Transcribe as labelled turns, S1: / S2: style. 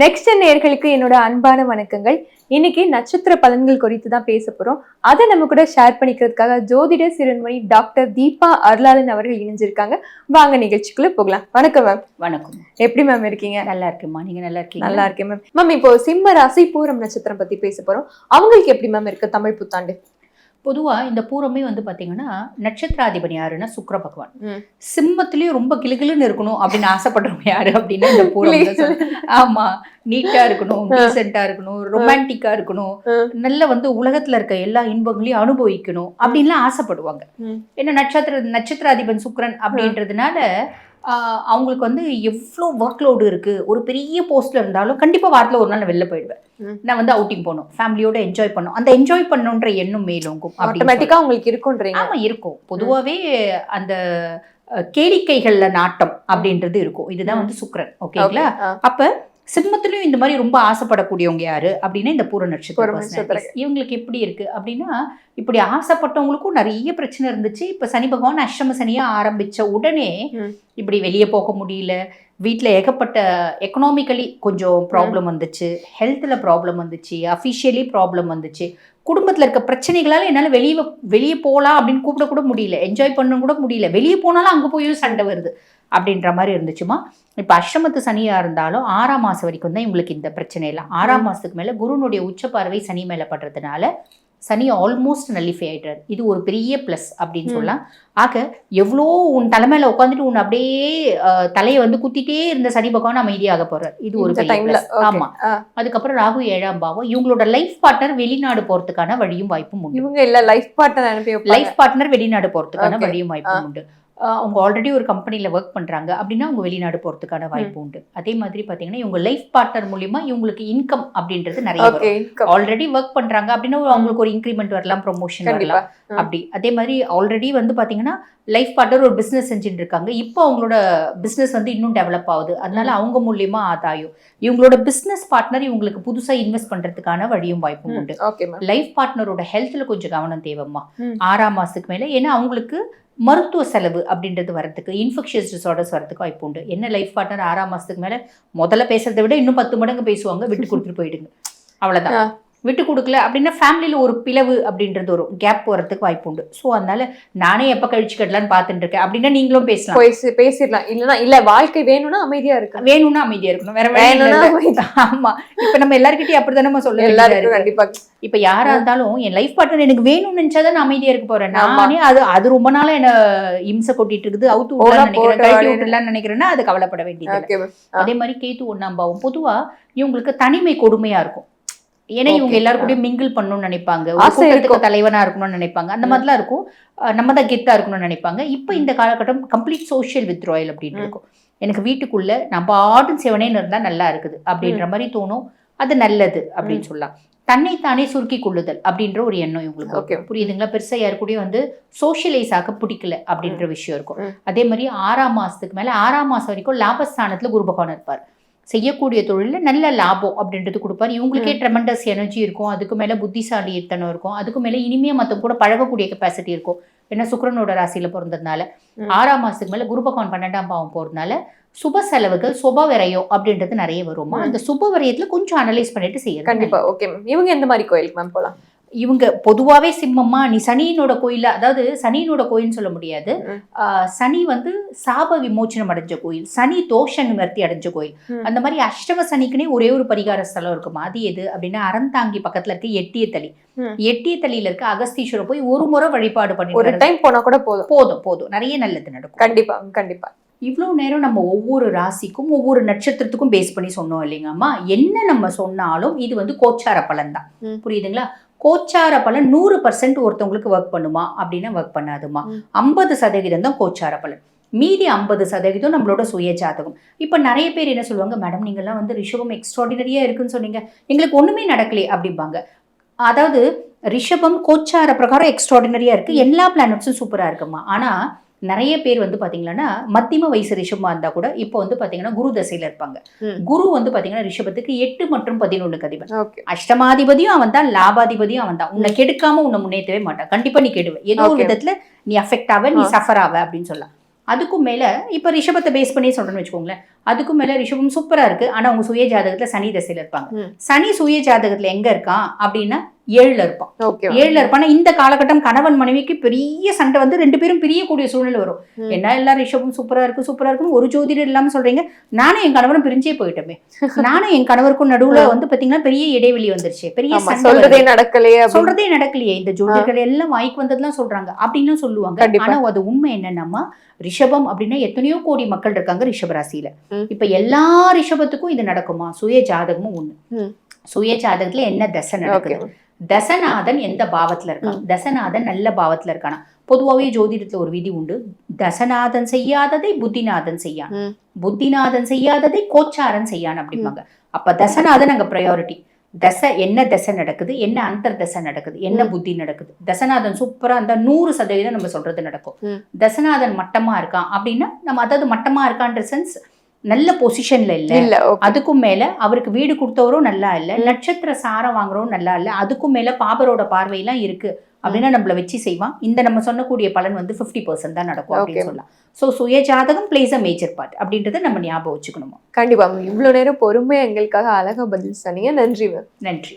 S1: Next நேயர்களுக்கு என்னோட அன்பான வணக்கங்கள். இன்னைக்கு நட்சத்திர பலன்கள் குறித்து தான் பேச போறோம். அதை நம்ம கூட ஷேர் பண்ணிக்கிறதுக்காக ஜோதிட சிறுவன்மணி டாக்டர் தீபா அருளாளன் அவர்கள் இணைஞ்சிருக்காங்க. வாங்க நிகழ்ச்சிக்குள்ள போகலாம். வணக்கம் மேம்.
S2: வணக்கம்.
S1: எப்படி மேம் இருக்கீங்க?
S2: நல்லா இருக்கேம்மா, நீங்க நல்லா இருக்கீங்க?
S1: நல்லா இருக்கேன் மேம். மேம், இப்போ சிம்ம ராசி பூரம் நட்சத்திரம் பத்தி பேச போறோம். அவங்களுக்கு எப்படி மேம் இருக்கு தமிழ் புத்தாண்டு?
S2: பொதுவாக இந்த பூரமே வந்து பார்த்தீங்கன்னா நட்சத்திராதிபதி யாருன்னா சுக்கிர பகவான். சிம்மத்திலயும் ரொம்ப கிளுகிளுன்னு இருக்கணும் அப்படின்னு ஆசைப்படுறவங்க யாரு அப்படின்னா இந்த பூரம். ஆமா, நீட்டா இருக்கணும், டீசெண்டா இருக்கணும், ரொமான்டிக்கா இருக்கணும், நல்ல வந்து உலகத்துல இருக்க எல்லா இன்பங்களையும் அனுபவிக்கணும் அப்படின்லாம் ஆசைப்படுவாங்க. ஏன்னா நட்சத்திராதிபன் சுக்கிரன் அப்படின்றதுனால அவங்களுக்கு வந்து எவ்வளோ ஒர்க் லோடு இருக்கு. ஒரு பெரிய போஸ்ட்ல இருந்தாலும் கண்டிப்பா வாரத்தில் ஒரு நாள் நான் வெளில போயிடுவேன். நான் வந்து அவுட்டிங் போகணும், ஃபேமிலியோட என்ஜாய் பண்ணும். அந்த என்ஜாய் பண்ணுன்ற எண்ணம் மேலோங்கும்.
S1: ஆட்டோமேட்டிக்கா உங்களுக்கு இருக்கும்ன்றீங்க?
S2: ஆமா, இருக்கும். பொதுவாகவே அந்த கேளிக்கைகள்ல நாட்டம் அப்படின்றது இருக்கும். இதுதான் வந்து சுக்கிரன். ஓகேங்களா? அப்ப சிம்மத்திலையும் இந்த மாதிரி ரொம்ப ஆசைப்படக்கூடியவங்க யாரு அப்படின்னா இந்த பூர நட்சத்திரம். இவங்களுக்கு எப்படி இருக்கு அப்படின்னா, இப்படி ஆசைப்பட்டவங்களுக்கும் நிறைய பிரச்சனை இருந்துச்சு. இப்ப சனி பகவான் அஷ்டம சனியா ஆரம்பிச்ச உடனே இப்படி வெளியே போக முடியல, வீட்டில் ஏகப்பட்ட எக்கனாமிக்கலி கொஞ்சம் ப்ராப்ளம் வந்துச்சு, ஹெல்த்தில் ப்ராப்ளம் வந்துச்சு, அஃபிஷியலி ப்ராப்ளம் வந்துச்சு, குடும்பத்தில் இருக்க பிரச்சனைகளால் என்னால் வெளியே போகலாம் அப்படின்னு கூப்பிட முடியல, என்ஜாய் பண்ண கூட முடியல, வெளியே போனாலும் அங்கே போய் சண்டை வருது அப்படின்ற மாதிரி இருந்துச்சுமா. இப்போ அஷ்டமத்து சனியாக இருந்தாலும் 6ஆம் மாதம் வரைக்கும் தான் இவங்களுக்கு இந்த பிரச்சனை எல்லாம். 6ஆம் மாதத்துக்கு மேலே குருனுடைய உச்ச பார்வை சனி மேலே படுறதுனால சனி ஆல்மோஸ்ட் நல்லிஃபை ஆயிட்டார். இது ஒரு பெரிய ப்ளஸ் அப்படின்னு சொல்லலாம். ஆக எவ்வளோ உன் தலைமையில உட்காந்துட்டு உன் அப்படியே தலையை வந்து குத்திட்டே இருந்த சனி பகவான் அமைதியாக போறார். இது ஒரு பெரிய. ஆமா. அதுக்கப்புறம் ராகு 7ஆம் பாவம். இவங்களோட லைஃப் பார்ட்னர் வெளிநாடு போறதுக்கான வழியும் வாய்ப்பும் உண்டு.
S1: இவங்க இல்ல லைஃப் பார்ட்னர்
S2: வெளிநாடு போறதுக்கான வழியும் வாய்ப்பும் உண்டு. அவங்க ஆல்ரெடி ஒரு கம்பெனியில் ஒர்க் பண்ணுறாங்க அப்படின்னா அவங்க வெளிநாடு போகிறதுக்கான வாய்ப்பு உண்டு. அதே மாதிரி பார்த்தீங்கன்னா இவங்க லைஃப் பார்ட்னர் மூலிமா இவங்களுக்கு இன்கம் அப்படின்றது நிறைய. ஆல்ரெடி ஒர்க் பண்ணுறாங்க அப்படின்னா அவங்களுக்கு ஒரு இன்க்ரிமெண்ட் வரலாம், ப்ரொமோஷன் வரலாம் அப்படி. அதே மாதிரி ஆல்ரெடி வந்து பார்த்தீங்கன்னா லைஃப் பார்ட்னர் ஒரு பிஸ்னஸ் செஞ்சுட்டு இருக்காங்க. இப்போ அவங்களோட பிஸ்னஸ் வந்து இன்னும் டெவலப் ஆகுது. அதனால அவங்க மூலியமா ஆதாயம். இவங்களோட பிஸ்னஸ் பார்ட்னர் இவங்களுக்கு புதுசாக இன்வெஸ்ட் பண்ணுறதுக்கான வழியும் வாய்ப்பும் உண்டு. லைஃப் பார்ட்னரோட ஹெல்த்ல கொஞ்சம் கவனம் தேவைம்மா 6ஆம் மாதத்துக்கு மேலே. ஏன்னா அவங்களுக்கு மருத்துவ செலவு அப்படின்றது வரதுக்கு, இன்ஃபெக்ஷியஸ் டிசார்டர்ஸ் வரதுக்கு வாய்ப்பு உண்டு. என்ன லைஃப் பார்ட்னர் 6ஆம் மாதத்துக்கு மேலே முதல்ல பேசுறதை விட இன்னும் 10 மடங்கு பேசுவாங்க. விட்டு கொடுத்துட்டு போயிடுங்க, அவ்வளோதான். விட்டு கொடுக்கல அப்படின்னா ஃபேமிலியில் ஒரு பிளவு அப்படின்றது வரும், கேப் வரதுக்கு வாய்ப்பு உண்டு. ஸோ அதனால நானே எப்போ கழிச்சு கட்டலான்னு பார்த்துட்டு இருக்கேன் அப்படின்னா நீங்களும் பேசலாம்,
S1: பேசிடலாம். இல்லைன்னா இல்ல வாழ்க்கை வேணும்னா அமைதியா இருக்கு,
S2: வேணும்னா அமைதியா இருக்கணும், வேற வேணும்னா. ஆமா, இப்போ நம்ம எல்லாருக்கிட்டையும் அப்படித்தானே சொல்ல எல்லாரும். கண்டிப்பா இப்போ யாரா இருந்தாலும் என் லைஃப் பார்ட்னர் எனக்கு வேணும்னு நினைச்சாதான் நான் அமைதியா இருக்க போறேன். நானே அது ரொம்ப நாளா என்ன இம்சை கொட்டிட்டு இருக்குது, அவுத்து விடலாம்னு நினைக்கிறேன், கழட்டி விடலாம்னு நினைக்கிறேன்னா அது கவலைப்பட வேண்டியது. அதே மாதிரி கேத்து 1ஆம் பாவம். பொதுவா இவங்களுக்கு தனிமை கொடுமையா இருக்கும். ஏன்னா இவங்க எல்லாரும் கூட மிங்கிள் பண்ணணும்னு நினைப்பாங்க, கூட்டத்துக்கு தலைவனா இருக்கணும்னு நினைப்பாங்க, அந்த மாதிரிலாம் இருக்கும். நம்ம தான் கெத்தா இருக்கணும்னு நினைப்பாங்க. இப்போ இந்த காலகட்டம் கம்ப்ளீட் சோஷியல் வித்ட்ராயல் அப்படின்னு இருக்கும். எனக்கு வீட்டுக்குள்ள நம்ம ஆடும் செவனேன்னு இருந்தா நல்லா இருக்குது அப்படின்ற மாதிரி தோணும். அது நல்லது அப்படின்னு சொல்லலாம். தன்னைத்தானே சுருக்கி கொள்ளுதல் அப்படின்ற ஒரு எண்ணம் இவங்களுக்கு புரியுதுங்களா. பெருசா யாரு கூடயும் வந்து சோஷியலைஸ் ஆக பிடிக்கல அப்படின்ற விஷயம் இருக்கும். அதே மாதிரி 6ஆம் மாசத்துக்கு மேல 6ஆம் மாசம் வரைக்கும் லாபஸ்தானத்துல குரு பகவான் இருப்பார். செய்யக்கூடிய தொழிலில் நல்ல லாபம் அப்படின்றது கொடுப்பார். இவங்களுக்கே ட்ரெமெண்டஸ் எனர்ஜி இருக்கும், அதுக்கு மேலே புத்திசாலித்தனம் இருக்கும், அதுக்கு மேலே இனிமையாக மற்றவங்க கூட பழகக்கூடிய கெப்பாசிட்டி இருக்கும். ஏன்னா சுக்கிரனோட ராசியில் பிறந்ததுனால 6ஆம் மாதத்துக்கு மேலே குரு பகவான் 12ஆம் பாவம் போகிறதுனால சுப செலவுகள் சுப விரயம் அப்படின்றது நிறைய வருமா. அந்த சுப விரயத்தில் கொஞ்சம் அனலைஸ் பண்ணிட்டு செய்யணும்.
S1: கண்டிப்பா. ஓகே மேம், இவங்க எந்த மாதிரி கோயிலுக்கு மேம் போகலாம்?
S2: இவங்க பொதுவாகவே சிம்மம்மா, நீ சனியினோட கோயில், அதாவது சனியினோட கோயில்னு சொல்ல முடியாது. சனி வந்து சாப விமோச்சனம் அடைஞ்ச கோயில், சனி தோஷ நிவர்த்தி அடைஞ்ச கோயில். அந்த மாதிரி அஷ்டம சனிக்குனே ஒரே ஒரு பரிகார ஸ்தலம் இருக்குமா. அது எது அப்படின்னா அறந்தாங்கி பக்கத்துல இருக்க எட்டியத்தளி. எட்டியத்தளியில இருக்க அகஸ்தீஸ்வரர் போய் ஒரு முறை வழிபாடு பண்ணி
S1: ஒரு டைம் போனா கூட
S2: போதும் நிறைய நல்லது நடக்கும்.
S1: கண்டிப்பா கண்டிப்பா.
S2: இவ்வளோ நேரம் நம்ம ஒவ்வொரு ராசிக்கும் ஒவ்வொரு நட்சத்திரத்துக்கும் பேஸ் பண்ணி சொன்னோம் இல்லைங்கம்மா. என்ன நம்ம சொன்னாலும் இது வந்து கோச்சார பலன் தான், புரியுதுங்களா. கோச்சார பலன் 100% ஒருத்தவங்களுக்கு ஒர்க் பண்ணுமா அப்படின்னா ஒர்க் பண்ணாதுமா. 50% தான் கோச்சார பலன், மீதி 50% நம்மளோட சுய ஜாதகம். இப்போ நிறைய பேர் என்ன சொல்லுவாங்க, மேடம் நீங்கள்லாம் வந்து ரிஷபம் எக்ஸ்ட்ராடினரியா இருக்குன்னு சொன்னீங்க, எங்களுக்கு ஒண்ணுமே நடக்கலையே அப்படிம்பாங்க. அதாவது ரிஷபம் கோச்சார பிரகாரம் எக்ஸ்ட்ராடினரியா இருக்கு, எல்லா பிளானட்ஸும் சூப்பரா இருக்குமா. ஆனா நிறைய பேர் வந்து பாத்தீங்கன்னா மத்தியம வயசு ரிஷபமா இருந்தா கூட இப்போ வந்து பாத்தீங்கன்னா குரு தசையில இருப்பாங்க. குரு வந்து பாத்தீங்கன்னா ரிஷபத்துக்கு 8 மற்றும் 11 அதிபன். அஷ்டமாதிபதியும் அவன் தான், லாபாதிபதியும் அவன் தான். உன்னை கெடுக்காம உன்னை முன்னேற்றவே மாட்டான், கண்டிப்பா நீ கெடுவ, ஏதோ ஒரு விதத்துல நீ அஃபெக்ட் ஆவ, நீ சஃபர் ஆவ அப்படின்னு சொல்லலாம். அதுக்கும் மேல இப்ப ரிஷபத்தை பேஸ் பண்ணி சொல்றேன்னு வச்சுக்கோங்களேன், அதுக்கும் மேல ரிஷபம் சூப்பரா இருக்கு. ஆனா உங்க சுய ஜாதகத்துல சனி தசையில இருப்பாங்க. சனி சுய ஜாதகத்துல எங்க இருக்கான் அப்படின்னா 7ல இருப்பான். 7ல இருப்பான்னா இந்த காலகட்டம் கணவன் மனைவிக்கு பெரிய சண்டை வந்து 2 பேரும் பிரியக்கூடிய சூழ்நிலை வரும். என்ன எல்லாம் ரிஷபம் சூப்பரா இருக்குன்னு ஒரு ஜோதிடர் இல்லாம சொல்றீங்க. நானும் என் கணவரும் பிரிஞ்சே போயிட்டோமே. நானும் என் கணவருக்கும் நடுவுல வந்து பாத்தீங்கன்னா பெரிய இடைவெளி வந்துருச்சு. பெரிய
S1: சொல்றதே
S2: நடக்கலையே. இந்த ஜோதிடர்கள் எல்லாம் வாய்க்கு வந்ததுலாம் சொல்றாங்க அப்படின்னு சொல்லுவாங்க. ஆனா அது உண்மை என்னன்னா, ரிஷபம் அப்படின்னா எத்தனையோ கோடி மக்கள் இருக்காங்க ரிஷபராசியில. இப்ப எல்லா ரிஷபத்துக்கும் இது நடக்குமா? சுய ஜாதகமும் ஒண்ணு. சுய ஜாதகத்துல என்ன தசை நடக்குது, தசநாதன் எந்த பாவத்துல இருக்கான், தசநாதன் நல்ல பாவத்துல இருக்கானா. பொதுவாகவே ஜோதிடத்துல ஒரு விதி உண்டு, தசநாதன் செய்யாததை புத்திநாதன் செய்யான், புத்திநாதன் செய்யாததை கோச்சாரன் செய்யான் அப்படிம்பாங்க. அப்ப தசநாதன் அங்க ப்ரையாரிட்டி. தசை என்ன தசை நடக்குது, என்ன அந்தர் தசை நடக்குது, என்ன புத்தி நடக்குது. தசநாதன் சூப்பரா இருந்தா 100% நம்ம சொல்றது நடக்கும். தசநாதன் மட்டமா இருக்கான் அப்படின்னா நம்ம, அதாவது மட்டமா இருக்கான்ற சென்ஸ் நல்ல பொசிஷன்ல இல்ல, அதுக்கும் மேல அவருக்கு வீடு கொடுத்தவரும் நல்லா இல்ல, நட்சத்திர சாரம் வாங்குறவரும் நல்லா இல்ல, அதுக்கும் மேல பாபரோட பார்வையெல்லாம் இருக்கு அப்படின்னா நம்மள வச்சு செய்வான். இந்த நம்ம சொன்னக்கூடிய பலன் வந்து 50% தான் நடக்கும் அப்படின்னு சொல்லலாம். ஸோ சுய ஜாதகம் பிளேஸ் அ மேஜர் பார்ட் அப்படின்றத நம்ம ஞாபகம் வச்சுக்கணுமா.
S1: கண்டிப்பா. இவ்வளவு நேரம் பொறுமையா எங்களுக்காக அழகா பதில் சொன்னீங்க. நன்றி மேம்.
S2: நன்றி.